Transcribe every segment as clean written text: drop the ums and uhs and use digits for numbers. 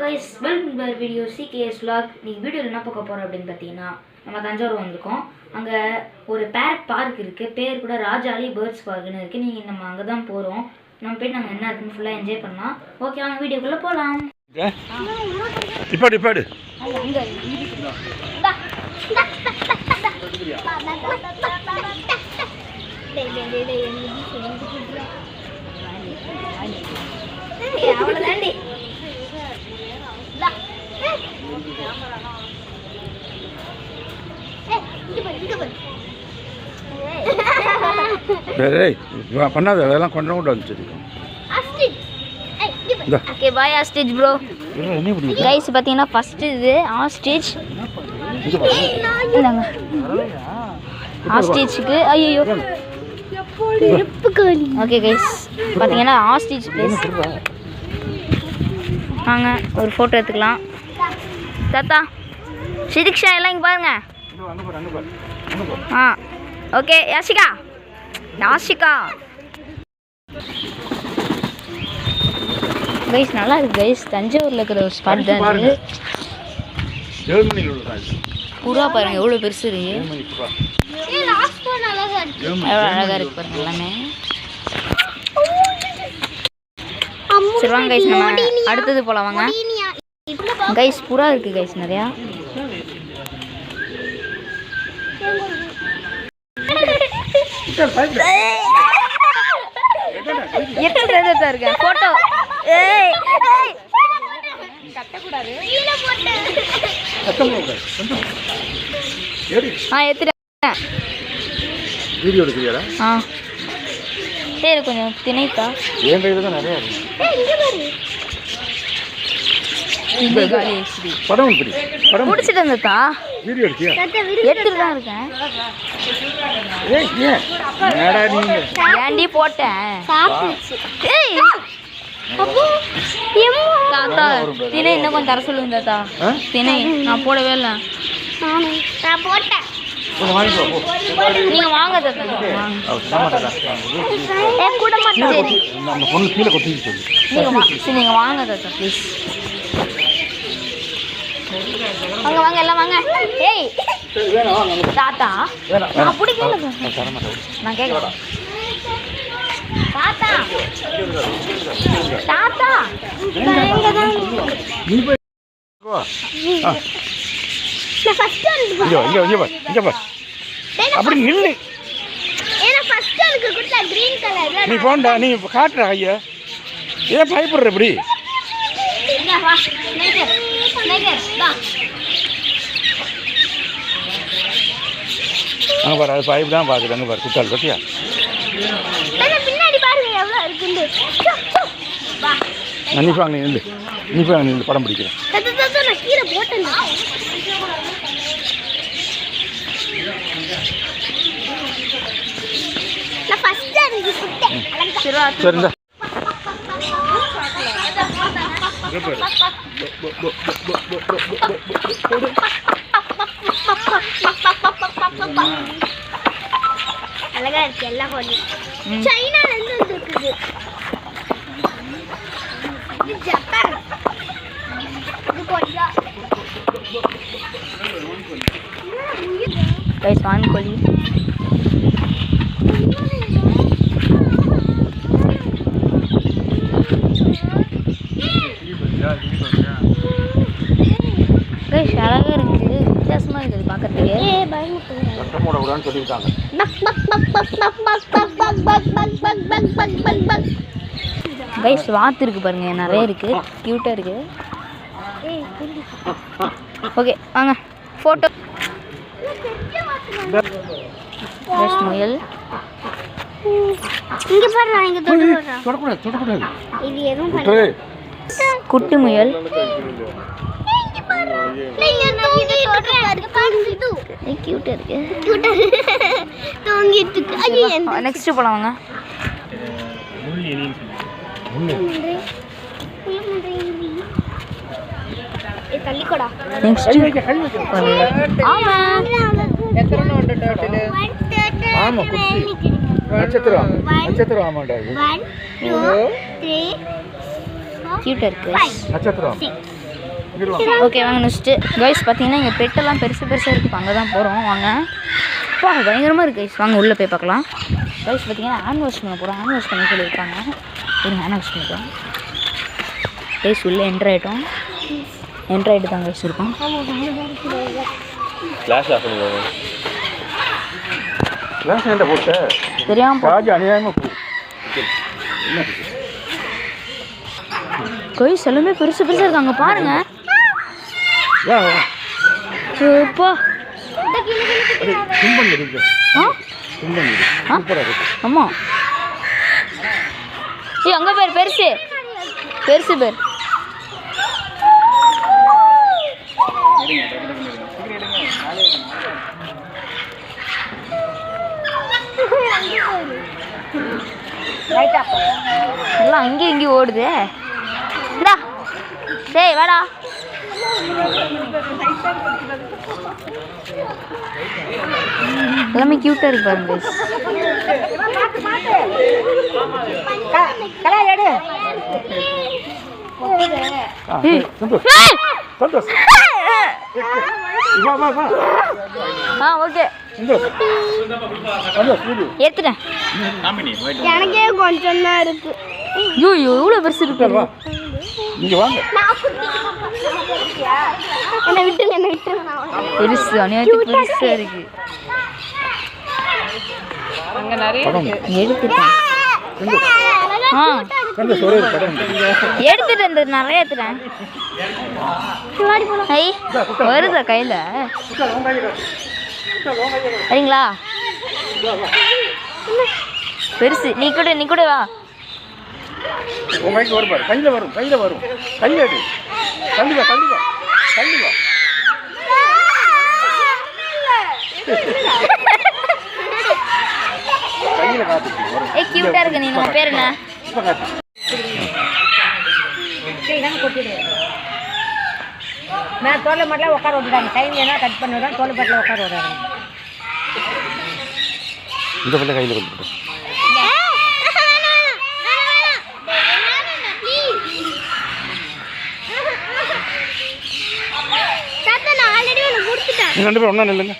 guys, welcome to our video CKS vlog. நீங்க வீடியோல என்ன பார்க்க போறோம் அப்படினு பாத்தீங்கன்னா நம்ம தஞ்சாவூர் வந்திருக்கோம். அங்க ஒரு பேரட் பார்க் இருக்கு. பேர் கூட ராஜாலி பேர்ட்ஸ் பார்க்னு இருக்கு. நீங்க நம்ம அங்க தான் போறோம். நம்ம போய் நாங்க என்ன இருக்குன்னு ஃபுல்லா என்ஜாய் பண்ணலாம். ஓகே வாங்க வீடியோக்குள்ள போலாம். இப்பாடு அங்க அவ்வளவுதாண்டி. பண்ணாத அதெல்லாம் கொண்டு கொண்டு வந்துச்சு. Okay bye hostage bro. Guys பாத்தீங்கன்னா ஃபர்ஸ்ட் இது ஆஸ்டேஜ். இந்தாங்க ஆஸ்டேஜ்க்கு ஐயோ ஓகே கைஸ் பாத்தீங்கன்னா ஆஸ்டேஜ் பிளேஸ். வாங்க ஒரு ஃபோட்டோ எடுத்துக்கலாம். தாத்தா சிதிக்ஷா எல்லாம் இங்கே பாருங்க. ஆ ஓகே யாஷிகா கைஸ் நல்லா இருக்கு கைஸ். தஞ்சாவூரில் இருக்கிற ஒரு ஸ்பாட் தான் இது. புறா பாருங்க எவ்வளோ பெருசு இருக்கு. எவ்வளோ அழகாக இருக்கு பாருங்க எல்லாமே. சரி வாங்க கைஸ் நம்ம அடுத்தது போலாம் வாங்க. கைஸ் புறா இருக்கு கைஸ் நிறையா. இருக்கேன் போட்டோ. சரி கொஞ்சம் திணைக்கா முடிச்சுட்டு வந்தா எடுத்துட்டு தான் இருக்கேன். ஏண்டி போட்டேன் தாத்தா. திணை இன்னும் கொஞ்சம் தர சொல்லுங்க தாத்தா. திணை நான் போடவே இல்லை. நீங்க வாங்க தாத்தா. நீங்க வாங்க தாத்தா ப்ளீஸ். வாங்க வாங்க எல்லாம் வாங்க. ஏய் தாத்தா அப்படி கேளுங்க. நான் கேட்குறேன் தாத்தா. தாத்தா அப்படி நில்லு. நீ போண்டா நீ காட்டுற ஐயா. ஏன் பயப்படுற இப்படி? அங்கே பாரு அது பைப் தான் பார்க்குது. அங்கே பாரு குத்தால் பத்தியா பின்னாடி பாருங்க எவ்வளோ இருக்குது. நிப்பாங்க நில்லு. நிப்பாங்க நில்லு படம் பிடிக்கிறேன். சரி இந்த அழகா இருக்கு எல்லாம். சைனால இருந்து இருக்குது. ஜப்பான் கைஸ் வான்கோழி. கைஸ் அழகா இருக்கு. வித்தியாசமா இருக்குது பார்க்கறதுக்கு. கைஸ் வாத்து இருக்கு பாருங்க நிறைய இருக்கு. கியூட்டா இருக்கு. ஓகே வாங்க போட்டோ. கைஸ் முயல் இங்க பாருங்க. இங்க தொடக்கூடாது. இது எதுவும் குட்டி முயல். நெக்ஸ்ட் போலாம் வாங்க. கியூட்டா இருக்கு. ஓகே வாங்க நெக்ஸ்ட்டு கைஸ் பார்த்தீங்கன்னா இங்கே பெட்டெல்லாம் பெருசு பெருசாக இருக்குது. அங்கே தான் போகிறோம் வாங்க. அப்பா பயங்கரமாக இருக்குது கைஸ். வாங்க உள்ளே போய் பார்க்கலாம். கைஸ் பார்த்தீங்கன்னா ஹேண்ட் வாஷ் பண்ண போகிறோம். ஹேண்ட் வாஷ் பண்ண சொல்லியிருக்காங்க. ஒரு ஹேண்ட் வாஷ் பண்ணிக்கலாம். கைஸ் உள்ளே என்ட்ரு ஆகிட்டோம். என்ட்ரு ஆகிட்டு தான் கைஸ் இருக்கும். கிளாஸ் ஆஃப் பண்ணுவாங்க. கிளாஸ் என்ன போட்ட தெரியாமல் ராஜா அநியாயமாக போ. கைஸ் எல்லாமே பெருசு பெருசாக இருக்காங்க பாருங்க. இப்போ ஆமாம் அங்கே பேர் பெருசு பெருசு பேர் எல்லாம் அங்கேயும் இங்கேயும் ஓடுது. டேய் வாடா. எல்லாமே கியூட்டா இருக்கு பாருங்க. ஓகே எடுத்துட்டேன். எனக்கே கொஞ்சம் தான் இருக்கு. ஐயோ எவ்வளோ பெருசு இருக்கு. இங்க வாங்க. என்ன விட்டு பெருசு அநியாயத்துக்கு பெருசா இருக்கு. அங்க நிறைய எடுத்துட்டேன். எடுத்துட்டேன் இந்த நிறைய எடுத்துட்டேன். வருதா கையில சரிங்களா? பெருசு நீ கூட வா. கையில வரும் கையில எடு. கண்டிப்பா கையில காட்டு. கியூட்டா இருக்கு. நீ உன் பேர் என்ன? நான் தோலை மட்டும் உட்கார விட்டுட்டாங்க. டைம் என்ன கட் பண்ணுவேன். தோலை பாட்டில் உட்கார விடுறாங்க. இந்த பிள்ளை கையில் கொடுத்துட்டு நீ ரெண்டு பேரும் ஒன்றா நில்லுங்க.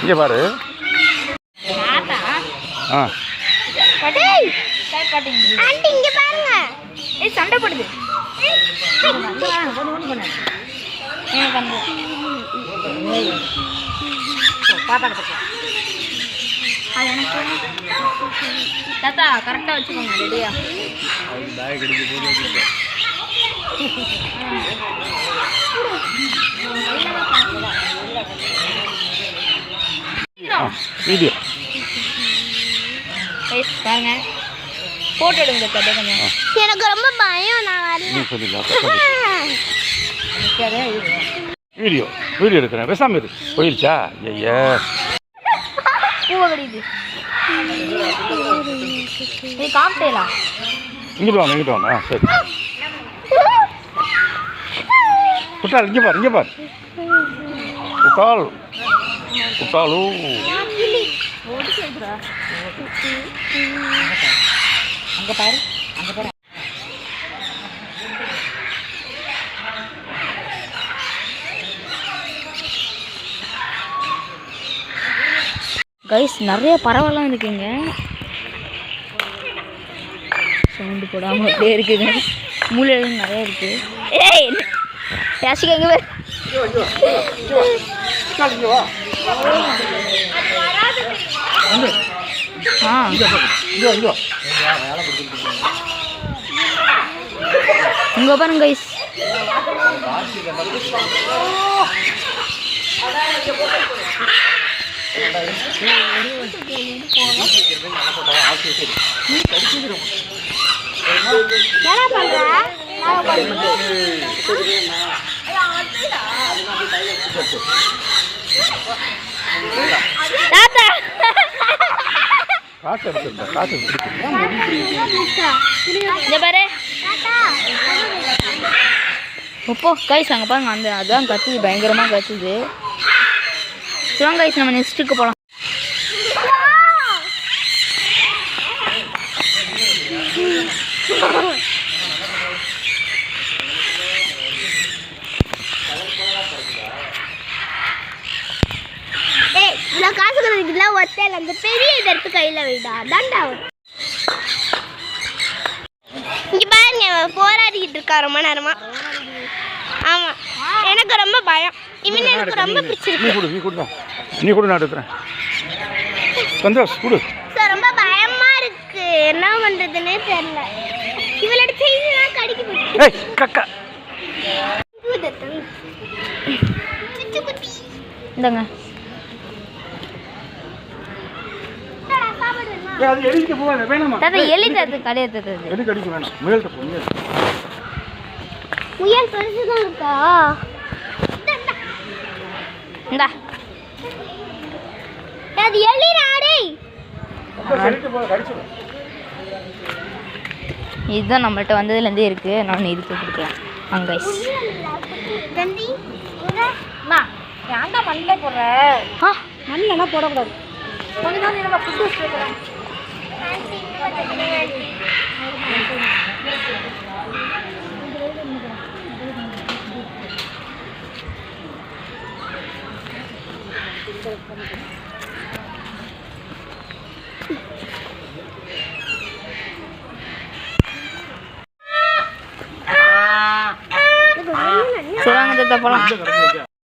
இங்கே பாரு. ஆ சண்டை போடுது. தாத்தா கரெக்டாக வச்சுக்கோங்க. ரெடியா வீடியோ பாருங்க. போட்டோ எடுங்க கதை கொஞ்சம். எனக்கு ரொம்ப பயம். நான் வீடியோ எடுக்கிறேன். பேசாம இரு. போயிருச்சா? ஐயா பூவை கடிது. இது காக்டெயிலா? இங்கிட்டு வாங்க. ஆ சரி. குட்டால் இங்கே பாரு. குட்டாலு அங்கே பாரு. கைஸ் நிறைய பறவைலாம் இருக்குங்க. சவுண்டு போடாமல் அப்படியே இருக்குங்க. மூலையிலும் நிறைய இருக்கு. ஏய் யாசிகா இங்கே பாரு. இங்க பாருங்க கைஸ். இப்போ கைஸ் அங்கே பாருங்க. அதான் கத்துது, பயங்கரமாக கத்துது. சொல்லுங்க கைஸ், நம்ம நெக்ஸ்ட்டுக்கு போகலாம். இல்லை அந்த பெரிய இதை எடுத்து கையில் வைடா தாண்டா இங்கே பாருங்க போராடிக்கிட்டு இருக்கா ரொம்ப நேரமா. ஆமாம் எனக்கு ரொம்ப பயம். இவன் எனக்கு ரொம்ப பிடிச்சிருக்கு. நீ கொடு நான் எடுக்கிறேன். சந்தோஷ் கொடு. சார் ரொம்ப பயமா இருக்கு, என்ன பண்றதுன்னே தெரியல. இவளோட செய்திலாம் கடிக்க போயிடுச்சு. ஏய் கக்கா இந்தாங்க. அது எலிக்கு போகாத வேணாமா? தாத்தா எலி தாத்தா கிடையாது. எலி கடிக்க வேணாம். முயல்கிட்ட போ. முயல் பெருசுதான் இருக்கா? இந்தா அது எலி நாடே. இதுதான் நம்மள்ட்ட வந்ததுலேருந்தே இருக்குது. நான் இதுக்கு கொடுக்குறேன். அங்கே தம்பி ஏன்டா மண்ணில் போடுற? மண்ணிலலாம் போடக்கூடாது. கொஞ்ச நாள் நம்ம ஃபுட்டு வச்சுருக்கிறோம். சரி வாங்க தாத்தா போகலாம்.